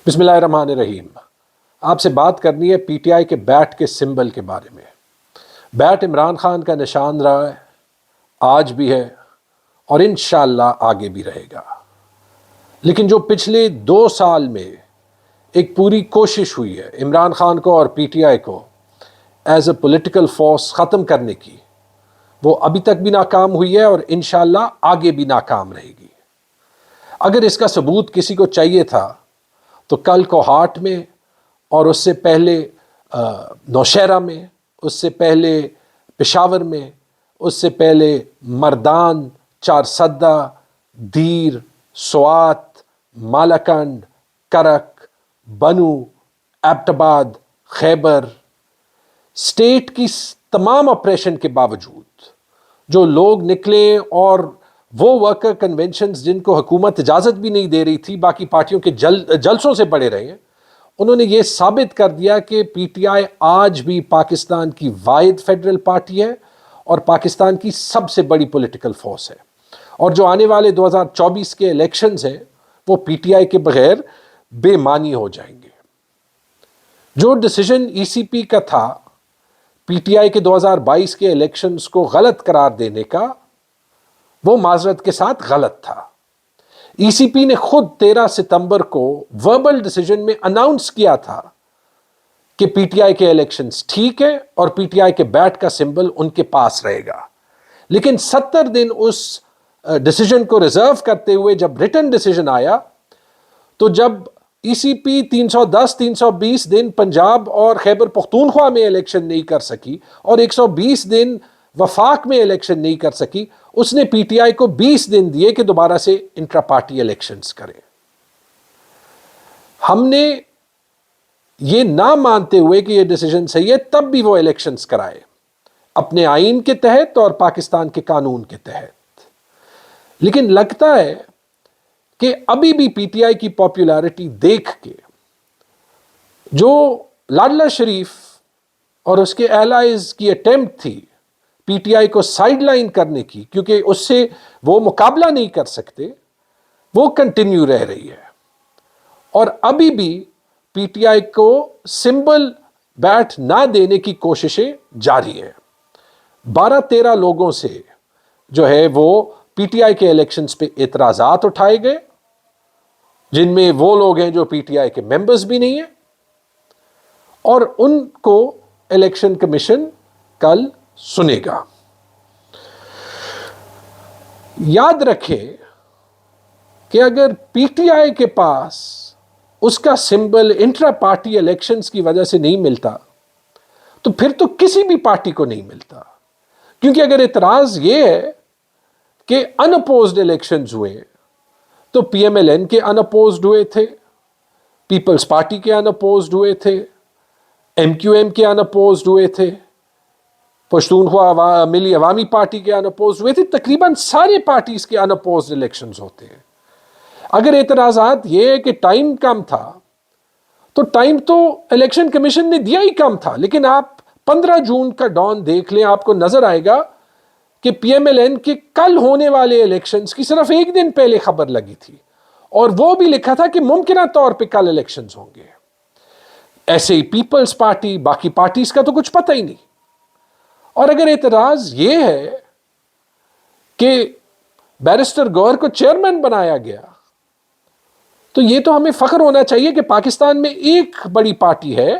بسم اللہ الرحمن الرحیم۔ آپ سے بات کرنی ہے پی ٹی آئی کے بیٹ کے سمبل کے بارے میں۔ بیٹ عمران خان کا نشان رہا ہے، آج بھی ہے اور انشاءاللہ آگے بھی رہے گا۔ لیکن جو پچھلے 2 سال میں ایک پوری کوشش ہوئی ہے عمران خان کو اور پی ٹی آئی کو ایز اے پولیٹیکل فورس ختم کرنے کی، وہ ابھی تک بھی ناکام ہوئی ہے اور انشاءاللہ آگے بھی ناکام رہے گی۔ اگر اس کا ثبوت کسی کو چاہیے تھا تو کل کوہاٹ میں، اور اس سے پہلے نوشہرہ میں، اس سے پہلے پشاور میں، اس سے پہلے مردان، چارسدہ، دیر، سوات، مالاکنڈ، کرک، بنو، ایبٹ آباد، خیبر، اسٹیٹ کی تمام آپریشن کے باوجود جو لوگ نکلے اور وہ ورکر کنونشنز جن کو حکومت اجازت بھی نہیں دے رہی تھی باقی پارٹیوں کے جلسوں سے پڑے رہے ہیں، انہوں نے یہ ثابت کر دیا کہ پی ٹی آئی آج بھی پاکستان کی واحد فیڈرل پارٹی ہے اور پاکستان کی سب سے بڑی پولیٹیکل فورس ہے، اور جو آنے والے 2024 کے الیکشنز ہیں وہ پی ٹی آئی کے بغیر بے معنی ہو جائیں گے۔ جو ڈیسیژن ای سی پی کا تھا پی ٹی آئی کے 2022 کے الیکشنز کو غلط قرار دینے کا، وہ معذرت کے ساتھ غلط تھا۔ ای سی پی نے خود 13 ستمبر کو وربل ڈیسیژن میں اناؤنس کیا تھا کہ پی ٹی آئی کے الیکشنز ٹھیک ہے اور پی ٹی آئی کے بیٹ کا سمبل ان کے پاس رہے گا، لیکن 70 دن اس ڈیسیژن کو ریزرو کرتے ہوئے جب ریٹن ڈیسیژن آیا تو جب ای سی پی 310 320 دن پنجاب اور خیبر پختونخوا میں الیکشن نہیں کر سکی اور 120 دن وفاق میں الیکشن نہیں کر سکی، اس نے پی ٹی آئی کو 20 دن دیے کہ دوبارہ سے انٹرا پارٹی الیکشنز کریں۔ ہم نے یہ نہ مانتے ہوئے کہ یہ ڈیسیژن صحیح ہے تب بھی وہ الیکشنز کرائے اپنے آئین کے تحت اور پاکستان کے قانون کے تحت، لیکن لگتا ہے کہ ابھی بھی پی ٹی آئی کی پاپولیرٹی دیکھ کے جو لاڈلا شریف اور اس کے ایلائز کی اٹیمپٹ تھی پی ٹی آئی کو سائیڈ لائن کرنے کی، کیونکہ اس سے وہ مقابلہ نہیں کر سکتے، وہ کنٹینیو رہ رہی ہے، اور ابھی بھی پی ٹی آئی کو سمبل بیٹ نہ دینے کی کوششیں جاری ہیں۔ 12-13 لوگوں سے جو ہے وہ پی ٹی آئی کے الیکشنز پہ اعتراضات اٹھائے گئے، جن میں وہ لوگ ہیں جو پی ٹی آئی کے ممبرز بھی نہیں ہیں، اور ان کو الیکشن کمیشن کل سنے گا۔ یاد رکھیں کہ اگر پی ٹی آئی کے پاس اس کا سمبل انٹرا پارٹی الیکشنز کی وجہ سے نہیں ملتا تو پھر تو کسی بھی پارٹی کو نہیں ملتا، کیونکہ اگر اعتراض یہ ہے کہ ان اپوزڈ الیکشنز ہوئے تو پی ایم ایل این کے ان اپوزڈ ہوئے تھے، پیپلز پارٹی کے ان اپوزڈ ہوئے تھے، ایم کیو ایم کے ان اپوزڈ ہوئے تھے، پشتونخوا ملی عوامی پارٹی کے ان اپوزڈ ہوئے تھے، تقریباً سارے پارٹیز کے ان اپوزڈ الیکشنز ہوتے ہیں۔ اگر اعتراضات یہ ہے کہ ٹائم کم تھا تو ٹائم تو الیکشن کمیشن نے دیا ہی کم تھا، لیکن آپ 15 جون کا ڈان دیکھ لیں، آپ کو نظر آئے گا کہ پی ایم ایل این کے کل ہونے والے الیکشنز کی صرف ایک دن پہلے خبر لگی تھی، اور وہ بھی لکھا تھا کہ ممکنہ طور پہ کل الیکشنز ہوں گے۔ ایسے ہی پیپلز پارٹی، باقی پارٹیز کا تو کچھ پتہ ہی نہیں۔ اور اگر اعتراض یہ ہے کہ بیرسٹر گوہر کو چیئرمین بنایا گیا تو یہ تو ہمیں فخر ہونا چاہیے کہ پاکستان میں ایک بڑی پارٹی ہے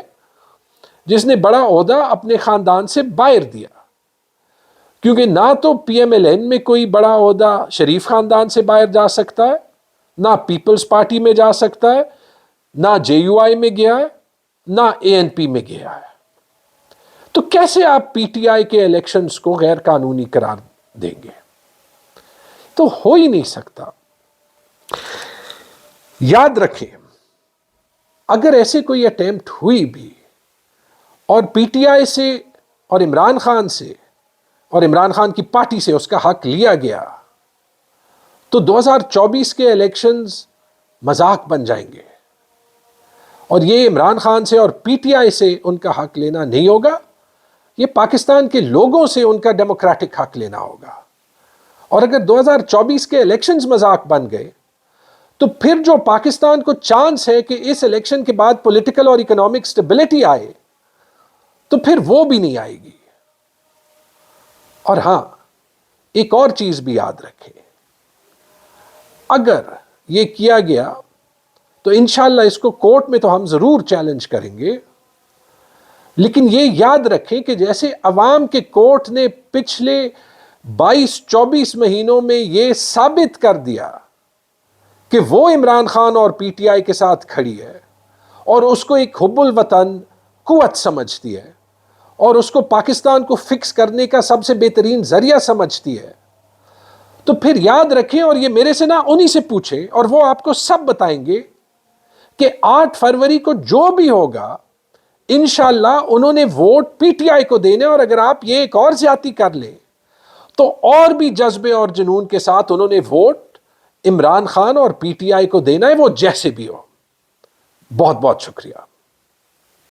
جس نے بڑا عہدہ اپنے خاندان سے باہر دیا، کیونکہ نہ تو پی ایم ایل این میں کوئی بڑا عہدہ شریف خاندان سے باہر جا سکتا ہے، نہ پیپلز پارٹی میں جا سکتا ہے، نہ جے یو آئی میں گیا ہے، نہ اے این پی میں گیا ہے، تو کیسے آپ پی ٹی آئی کے الیکشنز کو غیر قانونی قرار دیں گے؟ تو ہو ہی نہیں سکتا۔ یاد رکھیں اگر ایسے کوئی اٹیمپٹ ہوئی بھی اور پی ٹی آئی سے اور عمران خان سے اور عمران خان کی پارٹی سے اس کا حق لیا گیا تو 2024 کے الیکشنز مذاق بن جائیں گے، اور یہ عمران خان سے اور پی ٹی آئی سے ان کا حق لینا نہیں ہوگا، یہ پاکستان کے لوگوں سے ان کا ڈیموکریٹک حق لینا ہوگا۔ اور اگر 2024 کے الیکشنز مذاق بن گئے تو پھر جو پاکستان کو چانس ہے کہ اس الیکشن کے بعد پولیٹیکل اور اکنامک سٹیبلٹی آئے، تو پھر وہ بھی نہیں آئے گی۔ اور ہاں، ایک اور چیز بھی یاد رکھیں، اگر یہ کیا گیا تو انشاءاللہ اس کو کورٹ میں تو ہم ضرور چیلنج کریں گے، لیکن یہ یاد رکھیں کہ جیسے عوام کے کورٹ نے پچھلے 22-24 مہینوں میں یہ ثابت کر دیا کہ وہ عمران خان اور پی ٹی آئی کے ساتھ کھڑی ہے اور اس کو ایک حب الوطن قوت سمجھتی ہے اور اس کو پاکستان کو فکس کرنے کا سب سے بہترین ذریعہ سمجھتی ہے، تو پھر یاد رکھیں، اور یہ میرے سے نہ انہی سے پوچھیں اور وہ آپ کو سب بتائیں گے کہ 8 فروری کو جو بھی ہوگا انشاءاللہ انہوں نے ووٹ پی ٹی آئی کو دینے، اور اگر آپ یہ ایک اور زیادتی کر لیں تو اور بھی جذبے اور جنون کے ساتھ انہوں نے ووٹ عمران خان اور پی ٹی آئی کو دینا ہے، وہ جیسے بھی ہو۔ بہت بہت شکریہ۔